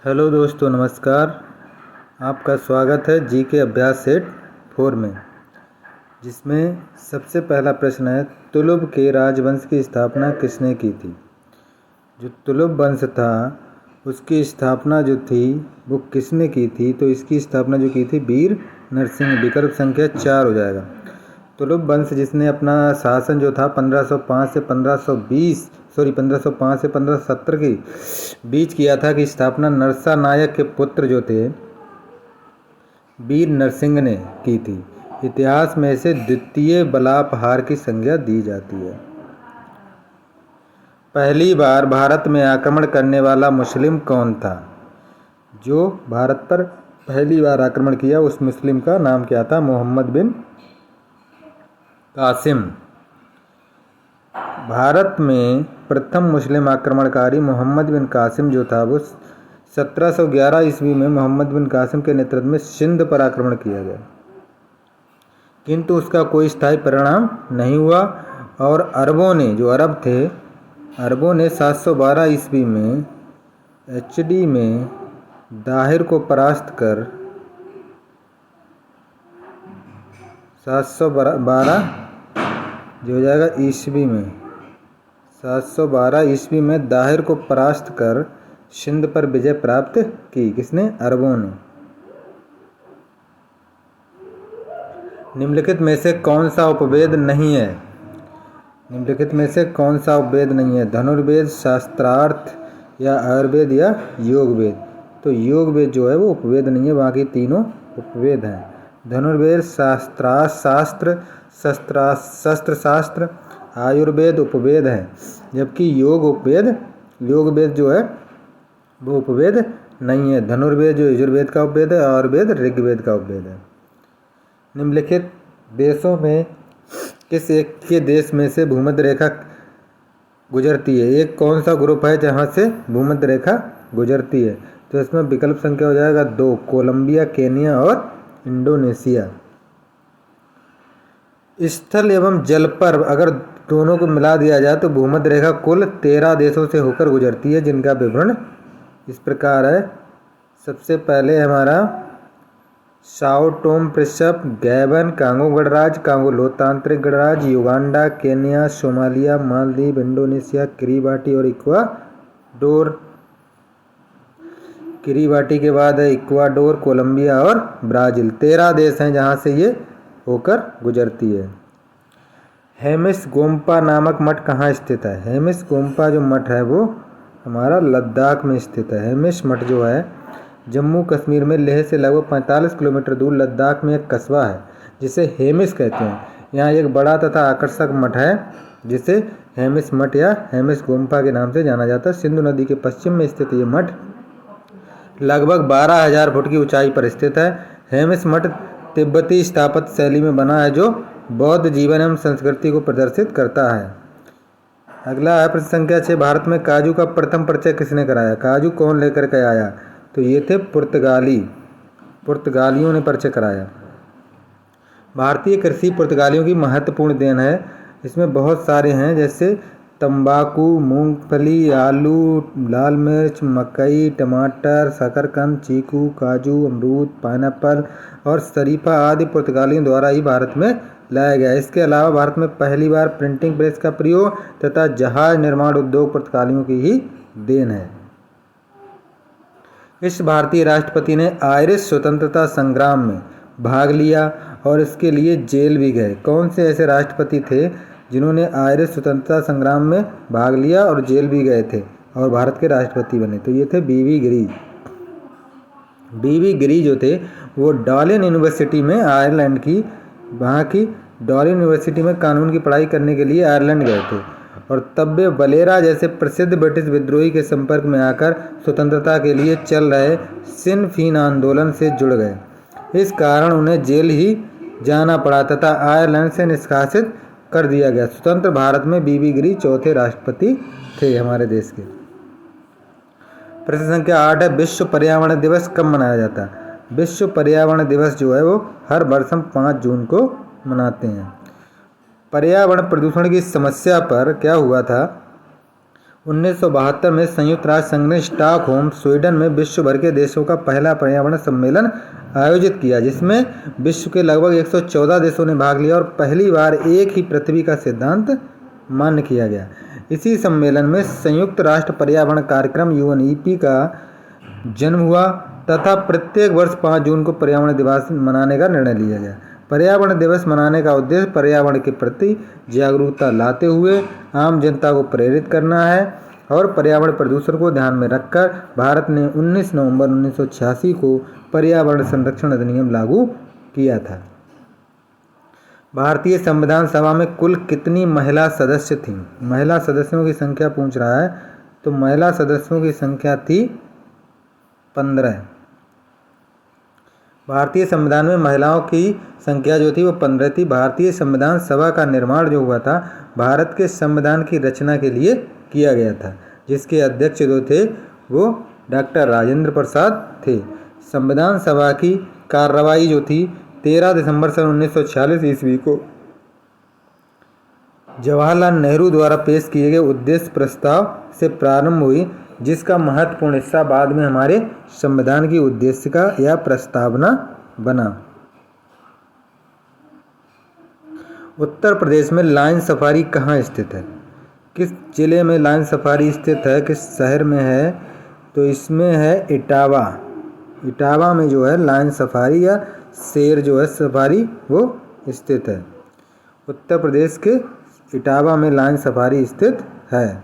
Hello दोस्तों, नमस्कार। आपका स्वागत है जी के अभ्यास सेट 4 में, जिसमें सबसे पहला प्रश्न है, तुलुब के राजवंश की स्थापना किसने की थी। जो तुलुब वंश था उसकी स्थापना जो थी वो किसने की थी, तो इसकी स्थापना जो की थी वीर नरसिंह। विकल्प संख्या 4 हो जाएगा। तुलुब वंश जिसने अपना शासन जो था 1505 से 1570 के बीच किया था, कि स्थापना नरसा नायक के पुत्र जो थे वीर नरसिंह ने की थी। इतिहास में इसे द्वितीय बलापहार की संज्ञा दी जाती है। पहली बार भारत में आक्रमण करने वाला मुस्लिम कौन था। जो भारत पर पहली बार आक्रमण किया उस मुस्लिम का नाम क्या था। मोहम्मद बिन कासिम। भारत में प्रथम मुस्लिम आक्रमणकारी मोहम्मद बिन कासिम जो था वो 1711 ईस्वी में मोहम्मद बिन कासिम के नेतृत्व में सिंध पर आक्रमण किया गया, किंतु उसका कोई स्थायी परिणाम नहीं हुआ। और अरबों ने, जो अरब थे, अरबों ने 712 ईस्वी में एचडी में दाहिर को परास्त कर 712 जो हो जाएगा ईस्वी में 712 ईस्वी में दाहिर को परास्त कर सिंध पर विजय प्राप्त की। किसने? अरबों ने। निम्नलिखित में से कौन सा उपवेद नहीं है। निम्नलिखित में से कौन सा उपवेद नहीं है। धनुर्वेद, शास्त्रार्थ या आयुर्वेद या योग वेद। तो योग वेद जो है वो उपवेद नहीं है, बाकी तीनों उपवेद हैं। धनुर्वेद शास्त्र शास्त्र आयुर्वेद उपवेद है, जबकि योग वेद जो है वो उपवेद नहीं है। धनुर्वेद जो यजुर्वेद का उपवेद है, आयुर्वेद ऋग्वेद का उपवेद है। निम्नलिखित देशों में किस एक के देश में से भूमध्य रेखा गुजरती है। एक कौन सा ग्रुप है जहाँ से भूमध्य रेखा गुजरती है। तो इसमें विकल्प संख्या हो जाएगा 2, कोलंबिया, केनिया और इंडोनेशिया। स्थल एवं जल पर अगर दोनों को मिला दिया जाए तो भूमध्य रेखा कुल 13 देशों से होकर गुजरती है, जिनका विवरण इस प्रकार है। सबसे पहले हमारा Sao Tome Principe, Gabon, Congo गणराज्य, कांगो लोकतांत्रिक गणराज्य, Uganda, Kenya, Somalia, Maldives, Indonesia, Kiribati और इक्वाडोर। किरीबाटी के बाद है इक्वाडोर, कोलंबिया और ब्राज़ील। 13 देश हैं जहाँ से ये होकर गुजरती है। हेमिस गोम्पा नामक मठ कहाँ स्थित है। हेमिस गोम्पा जो मठ है वो हमारा लद्दाख में स्थित है। हेमिस मठ जो है जम्मू कश्मीर में लेह से लगभग 45 किलोमीटर दूर लद्दाख में एक कस्बा है जिसे हेमिस कहते हैं। यहाँ एक बड़ा तथा आकर्षक मठ है जिसे हेमिस मठ या हेमिस गोम्पा के नाम से जाना जाता है। सिंधु नदी के पश्चिम में स्थित ये मठ लगभग 12,000 फुट की ऊंचाई पर स्थित है। हेमिस मठ तिब्बती स्थापत्य शैली में बना है, जो बौद्ध जीवन एवं संस्कृति को प्रदर्शित करता है। अगला है प्रश्न संख्या 6, भारत में काजू का प्रथम परिचय किसने कराया। काजू कौन लेकर के आया। तो ये थे पुर्तगालियों ने परिचय कराया। भारतीय कृषि पुर्तगालियों की महत्वपूर्ण देन है। इसमें बहुत सारे हैं, जैसे तंबाकू, मूंगफली, आलू, लाल मिर्च, मकई, टमाटर, शकरकंद, चीकू, काजू, अमरूद, पाइनएप्पल और शरीफा आदि पुर्तगालियों द्वारा ही भारत में लाया गया। इसके अलावा भारत में पहली बार प्रिंटिंग प्रेस का प्रयोग तथा जहाज निर्माण उद्योग पुर्तगालियों की ही देन है। इस भारतीय राष्ट्रपति ने आयरिश स्वतंत्रता संग्राम में भाग लिया और इसके लिए जेल भी गए। कौन से ऐसे राष्ट्रपति थे जिन्होंने आयरिश स्वतंत्रता संग्राम में भाग लिया और जेल भी गए थे और भारत के राष्ट्रपति बने। तो ये थे बीवी गिरी। बीवी गिरी जो थे वो डॉलिन यूनिवर्सिटी में आयरलैंड की, वहाँ की डॉलिन यूनिवर्सिटी में कानून की पढ़ाई करने के लिए आयरलैंड गए थे और तब वे वलेरा जैसे प्रसिद्ध ब्रिटिश विद्रोही के संपर्क में आकर स्वतंत्रता के लिए चल रहे सिन फीन आंदोलन से जुड़ गए। इस कारण उन्हें जेल ही जाना पड़ा तथा आयरलैंड से निष्कासित कर दिया गया। स्वतंत्र भारत में बीबी गिरी चौथे राष्ट्रपति थे हमारे देश के। प्रश्न संख्या 8 है, विश्व पर्यावरण दिवस कब मनाया जाता है। विश्व पर्यावरण दिवस जो है वो हर वर्ष हम 5 जून को मनाते हैं। पर्यावरण प्रदूषण की समस्या पर क्या हुआ था, 1972 में संयुक्त राष्ट्र संघ ने स्टॉकहोम, स्वीडन में विश्व भर के देशों का पहला पर्यावरण सम्मेलन आयोजित किया, जिसमें विश्व के लगभग 114 देशों ने भाग लिया और पहली बार एक ही पृथ्वी का सिद्धांत मान्य किया गया। इसी सम्मेलन में संयुक्त राष्ट्र पर्यावरण कार्यक्रम UNEP का जन्म हुआ तथा प्रत्येक वर्ष 5 जून को पर्यावरण दिवस मनाने का निर्णय लिया गया। पर्यावरण दिवस मनाने का उद्देश्य पर्यावरण के प्रति जागरूकता लाते हुए आम जनता को प्रेरित करना है और पर्यावरण प्रदूषण को ध्यान में रखकर भारत ने 19 नवंबर 1986 को पर्यावरण संरक्षण अधिनियम लागू किया था। भारतीय संविधान सभा में कुल कितनी महिला सदस्य थीं? महिला सदस्यों की संख्या पूछ रहा है, तो महिला सदस्यों की संख्या थी 15। भारतीय संविधान में महिलाओं की संख्या जो थी वो 15 थी। भारतीय संविधान सभा का निर्माण जो हुआ था भारत के संविधान की रचना के लिए किया गया था, जिसके अध्यक्ष जो थे वो डॉक्टर राजेंद्र प्रसाद थे। संविधान सभा की कार्रवाई जो थी 13 दिसंबर सन 1946 ईस्वी को जवाहरलाल नेहरू द्वारा पेश किए गए उद्देश्य प्रस्ताव से प्रारंभ हुई, जिसका महत्वपूर्ण हिस्सा बाद में हमारे संविधान की उद्देशिका या प्रस्तावना बना। उत्तर प्रदेश में लायन सफारी कहाँ स्थित है? किस जिले में लायन सफारी स्थित है, किस शहर में है? तो इसमें है इटावा। इटावा में जो है लायन सफारी या शेर जो है सफारी वो स्थित है। उत्तर प्रदेश के इटावा में लायन सफारी स्थित है।